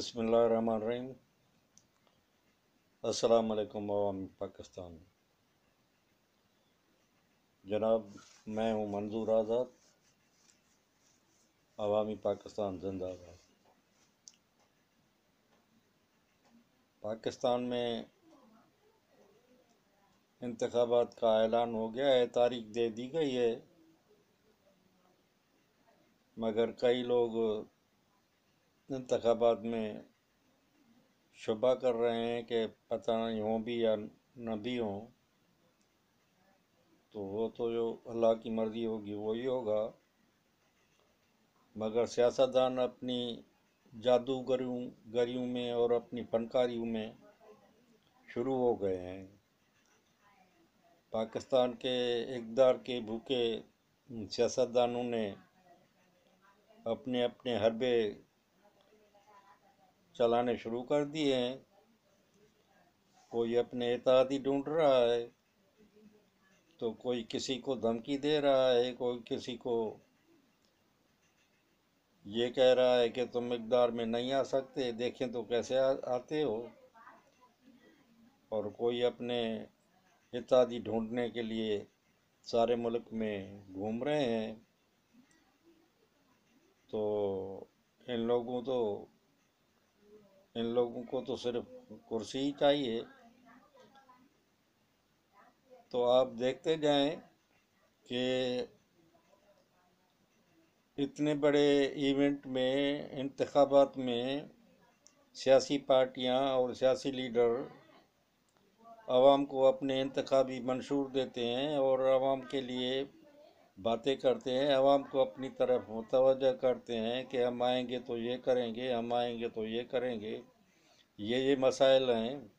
बिस्मिल्लाहिर्रहमानिर्रहीम। अस्सलाम वालेकुम अवामी पाकिस्तान। जनाब, मैं हूँ मंजूर आज़ाद। अवामी पाकिस्तान जिंदाबाद। पाकिस्तान में इंतखाबात का ऐलान हो गया है, तारीख दे दी गई है, मगर कई लोग इंतखाबात में शुबा कर रहे हैं कि पता नहीं हों भी या न भी हों। तो वो तो जो अल्लाह की मर्ज़ी होगी वही होगा, मगर सियासतदान अपनी जादूगरियों में और अपनी फनकारियों में शुरू हो गए हैं। पाकिस्तान के इक़्तिदार के भूखे सियासतदानों ने अपने अपने हरबे चलाने शुरू कर दिए हैं। कोई अपने इत्तेहादी ढूंढ रहा है, तो कोई किसी को धमकी दे रहा है, कोई किसी को ये कह रहा है कि तुम इक़्तिदार में नहीं आ सकते, देखें तो कैसे आते हो। और कोई अपने इत्तेहादी ढूंढने के लिए सारे मुल्क में घूम रहे हैं। तो इन लोगों को तो सिर्फ कुर्सी ही चाहिए। तो आप देखते जाएं कि इतने बड़े इवेंट में, इंतखाबात में, सियासी पार्टियां और सियासी लीडर आवाम को अपने इंतखाबी मंशूर देते हैं और आवाम के लिए बातें करते हैं, आवाम को अपनी तरफ मुतवज्जह करते हैं कि हम आएंगे तो ये करेंगे, हम आएंगे तो ये करेंगे, ये मसाइल हैं।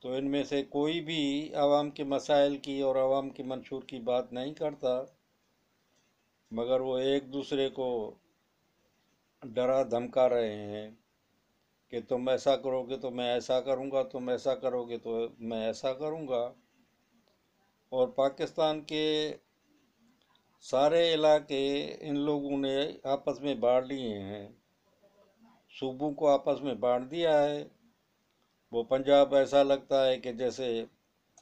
तो इनमें से कोई भी आवाम के मसाइल की और आवाम के मंशूर की बात नहीं करता, मगर वो एक दूसरे को डरा धमका रहे हैं कि तुम ऐसा करोगे तो मैं ऐसा करूँगा, तुम ऐसा करोगे तो मैं ऐसा करूँगा। और पाकिस्तान के सारे इलाके इन लोगों ने आपस में बांट लिए हैं, सूबों को आपस में बांट दिया है। वो पंजाब ऐसा लगता है कि जैसे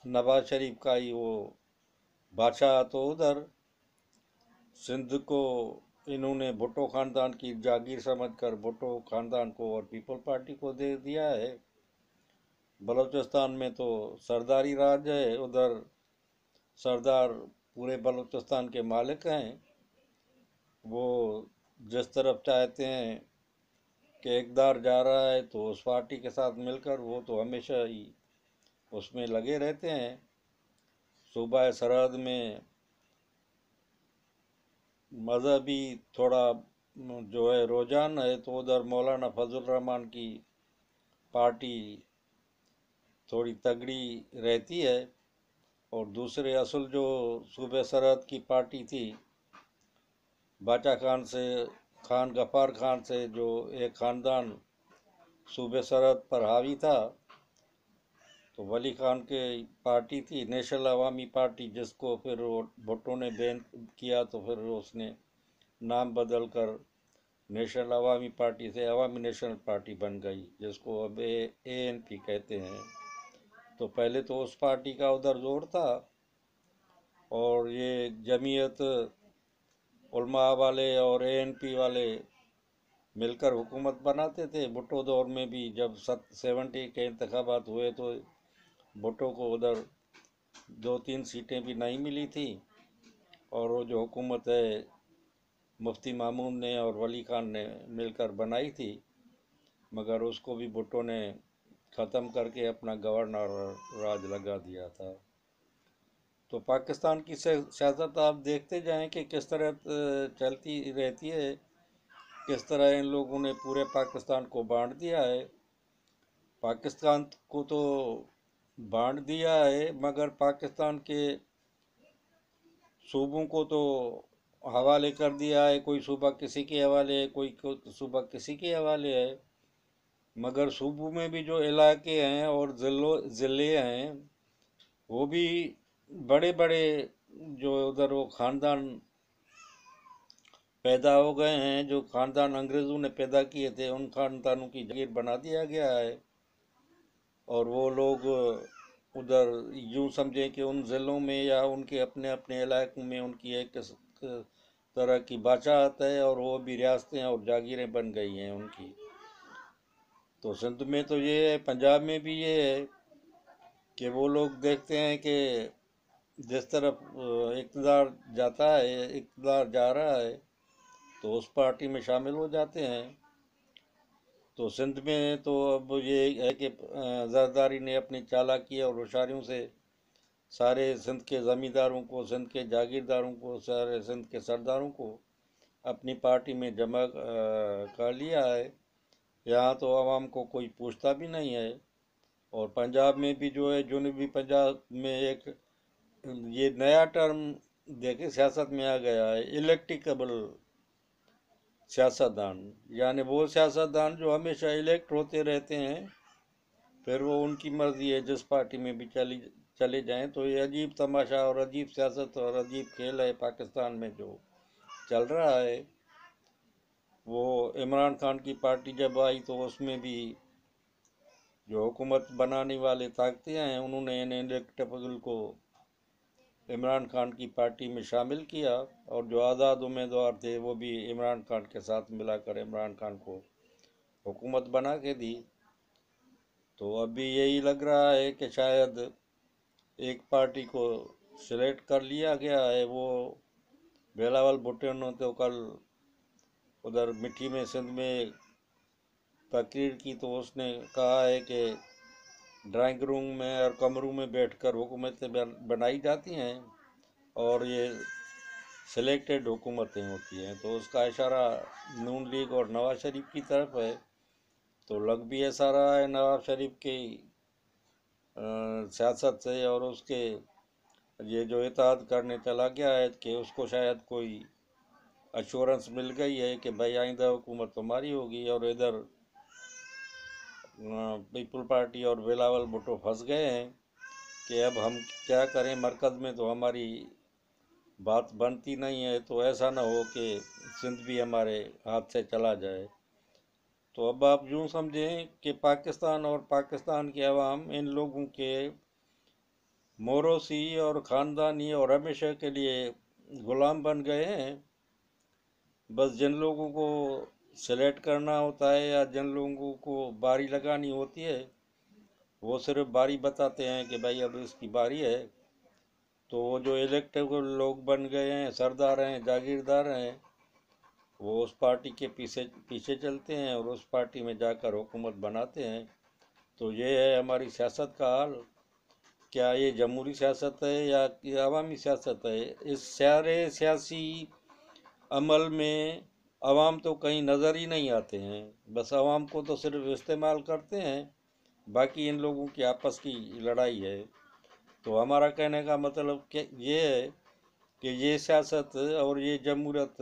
नवाज शरीफ का ही वो बादशाह, तो उधर सिंध को इन्होंने भुट्टो ख़ानदान की जागीर समझकर भुट्टो ख़ानदान को और पीपल पार्टी को दे दिया है। बलूचिस्तान में तो सरदारी राज है, उधर सरदार पूरे बलूचिस्तान के मालिक हैं। वो जिस तरफ चाहते हैं कि इक़्तिदार जा रहा है तो उस पार्टी के साथ मिलकर वो तो हमेशा ही उसमें लगे रहते हैं। सूबा सरहद में मजहबी थोड़ा जो है रुझान है, तो उधर मौलाना फजल रहमान की पार्टी थोड़ी तगड़ी रहती है। और दूसरे असल जो सूबे सरहद की पार्टी थी, बाचा खान गफ़ार खान से जो एक ख़ानदान सूबे सरहद पर हावी था, तो वली खान के पार्टी थी नेशनल अवामी पार्टी, जिसको फिर भुट्टो ने बैन किया, तो फिर उसने नाम बदल कर नेशनल अवामी पार्टी से अवामी नेशनल पार्टी बन गई, जिसको अब ANP कहते हैं। तो पहले तो उस पार्टी का उधर जोर था, और ये जमीयत उलमा वाले और ANP वाले मिलकर हुकूमत बनाते थे। भुट्टो दौर में भी जब 70 के इंतखाबात हुए तो भुट्टो को उधर 2-3 सीटें भी नहीं मिली थी, और वो जो हुकूमत है मुफ्ती मामून ने और वली खान ने मिलकर बनाई थी, मगर उसको भी भुट्टो ने ख़त्म करके अपना गवर्नर राज लगा दिया था। तो पाकिस्तान की सियासत आप देखते जाएं कि किस तरह चलती रहती है, किस तरह इन लोगों ने पूरे पाकिस्तान को बांट दिया है। पाकिस्तान को तो बांट दिया है, मगर पाकिस्तान के सूबों को तो हवाले कर दिया है। कोई सूबा किसी के हवाले है, कोई सूबा किसी के हवाले है। मगर सूबों में भी जो इलाके हैं और ज़िले हैं, वो भी बड़े बड़े जो उधर वो ख़ानदान पैदा हो गए हैं, जो खानदान अंग्रेज़ों ने पैदा किए थे, उन खानदानों की जागीर बना दिया गया है। और वो लोग उधर यूँ समझें कि उन ज़िलों में या उनके अपने अपने इलाकों में उनकी एक तरह की बादशाहत है, और वो भी रियासतें और जागीरें बन गई हैं उनकी। तो सिंध में तो ये है, पंजाब में भी ये है कि वो लोग देखते हैं कि जिस तरफ इक़्तिदार जाता है, इक़्तिदार जा रहा है, तो उस पार्टी में शामिल हो जाते हैं। तो सिंध में तो अब ये है कि जरदारी ने अपनी चालाकी और होशियारियों से सारे सिंध के ज़मींदारों को, सिंध के जागीरदारों को, सारे सिंध के सरदारों को अपनी पार्टी में जमा कर लिया है। यहाँ तो आवाम को कोई पूछता भी नहीं है। और पंजाब में भी जो है, जनूबी पंजाब में एक ये नया टर्म देखे सियासत में आ गया है, इलेक्टिकेबल सियासतदान, यानी वो सियासतदान जो हमेशा इलेक्ट होते रहते हैं, फिर वो उनकी मर्जी है जिस पार्टी में भी चले जाएं। तो ये अजीब तमाशा और अजीब सियासत और अजीब खेल है पाकिस्तान में जो चल रहा है। वो इमरान खान की पार्टी जब आई तो उसमें भी जो हुकूमत बनाने वाले ताकतें हैं, उन्होंने इन इलेक्टेबल को इमरान खान की पार्टी में शामिल किया, और जो आज़ाद उम्मीदवार थे वो भी इमरान खान के साथ मिलाकर इमरान खान को हुकूमत बना के दी। तो अभी यही लग रहा है कि शायद एक पार्टी को सिलेक्ट कर लिया गया है। वो बिलावल भुट्टो ने तो कल उधर मिठी में, सिंध में तकरीर की, तो उसने कहा है कि ड्राइंग रूम में और कमरों में बैठकर हुकूमतें बनाई जाती हैं और ये सिलेक्टेड हुकूमतें होती हैं। तो उसका इशारा नून लीग और नवाज शरीफ की तरफ है। तो लग भी ऐसा रहा है नवाज शरीफ की सियासत से और उसके ये जो इताअत करने चला गया है कि उसको शायद कोई अश्योरेंस मिल गई है कि भाई आइंदा हुकूमत तुम्हारी होगी। और इधर पीपल पार्टी और बिलावल भुट्टो फंस गए हैं कि अब हम क्या करें, मरकज़ में तो हमारी बात बनती नहीं है, तो ऐसा ना हो कि सिंध भी हमारे हाथ से चला जाए। तो अब आप यूँ समझें कि पाकिस्तान और पाकिस्तान के अवाम इन लोगों के मोरोसी और ख़ानदानी और हमेशा के लिए ग़ुलाम बन गए हैं। बस जिन लोगों को सेलेक्ट करना होता है या जिन लोगों को बारी लगानी होती है, वो सिर्फ बारी बताते हैं कि भाई अब इसकी बारी है। तो वो जो इलेक्टेबल लोग बन गए हैं, सरदार हैं, जागीरदार हैं, वो उस पार्टी के पीछे पीछे चलते हैं और उस पार्टी में जाकर हुकूमत बनाते हैं। तो ये है हमारी सियासत का हाल। क्या ये जमहूरी सियासत है या ये अवामी सियासत है? इस सारे सियासी अमल में अवाम तो कहीं नज़र ही नहीं आते हैं। बस अवाम को तो सिर्फ इस्तेमाल करते हैं, बाकी इन लोगों की आपस की लड़ाई है। तो हमारा कहने का मतलब ये है कि ये सियासत और ये जमहूरत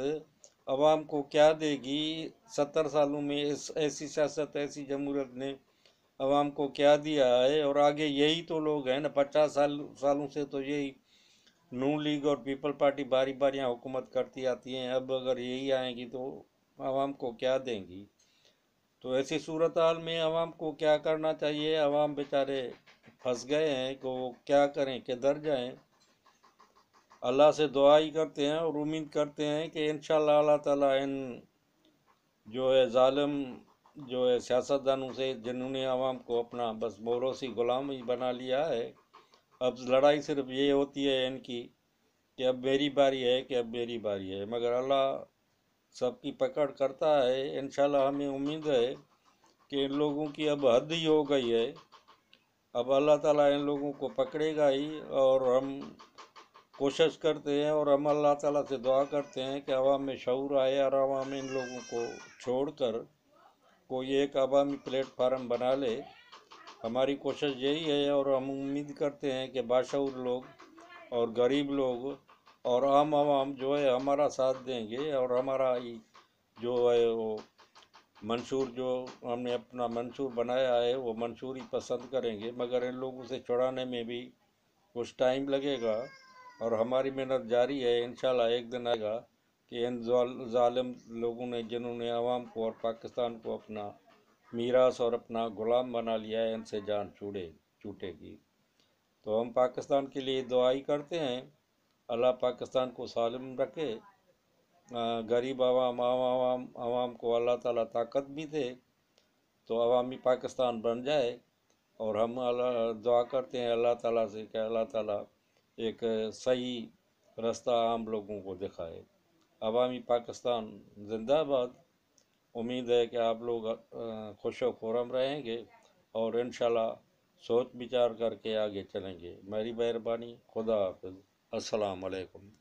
अवाम को क्या देगी? 70 सालों में इस ऐसी सियासत, ऐसी जमहूरत ने अवाम को क्या दिया है? और आगे यही तो लोग हैं ना, 50 सालों से तो यही नून लीग और पीपल पार्टी बारी बारियाँ हुकूमत करती आती हैं। अब अगर यही आएंगी तो अवाम को क्या देंगी? तो ऐसी सूरत हाल में अवाम को क्या करना चाहिए? अवाम बेचारे फंस गए हैं कि वो क्या करें, किधर जाएं। अल्लाह से दुआ ही करते हैं और उम्मीद करते हैं कि इंशाअल्लाह अल्लाह ताला इन जो है ज़ालिम जो है सियासतदानों से, जिन्होंने अवाम को अपना बस मोरोसी ग़ुलाम ही बना लिया है, अब लड़ाई सिर्फ ये होती है इनकी कि अब मेरी बारी है, कि अब मेरी बारी है। मगर अल्लाह सबकी पकड़ करता है। इंशाल्लाह हमें उम्मीद है कि इन लोगों की अब हद ही हो गई है। अब अल्लाह ताला इन लोगों को पकड़ेगा ही। और हम कोशिश करते हैं और हम अल्लाह ताला से दुआ करते हैं कि अवाम में शऊर आए और अवाम इन लोगों को छोड़कर कोई एक अवामी प्लेटफार्म बना ले। हमारी कोशिश यही है और हम उम्मीद करते हैं कि बाशऊर लोग और गरीब लोग और आम आवाम जो है हमारा साथ देंगे और हमारा जो है वो मंशूर जो हमने अपना मंशूर बनाया है वो मंशूर ही पसंद करेंगे। मगर इन लोगों से छुड़ाने में भी कुछ टाइम लगेगा और हमारी मेहनत जारी है। इंशाल्लाह एक दिन आएगा कि इन जालिम लोगों ने, जिन्होंने आवाम को और पाकिस्तान को अपना मीरास और अपना ग़ुलाम बना लिया है, इनसे जान छूटेगी। तो हम पाकिस्तान के लिए दुआ ही करते हैं, अल्लाह पाकिस्तान को सालिम रखे, गरीब आवाम को अल्लाह ताला ताकत भी दे, तो अवामी पाकिस्तान बन जाए। और हम अल्लाह दुआ करते हैं अल्लाह ताला से कि अल्लाह ताला एक सही रास्ता आम लोगों को दिखाए। अवामी पाकिस्तान जिंदाबाद। उम्मीद है कि आप लोग खुश व खुर्रम रहेंगे और इंशाल्लाह सोच विचार करके आगे चलेंगे। मेरी मेहरबानी। खुदा हाफिज़। अस्सलाम वालेकुम।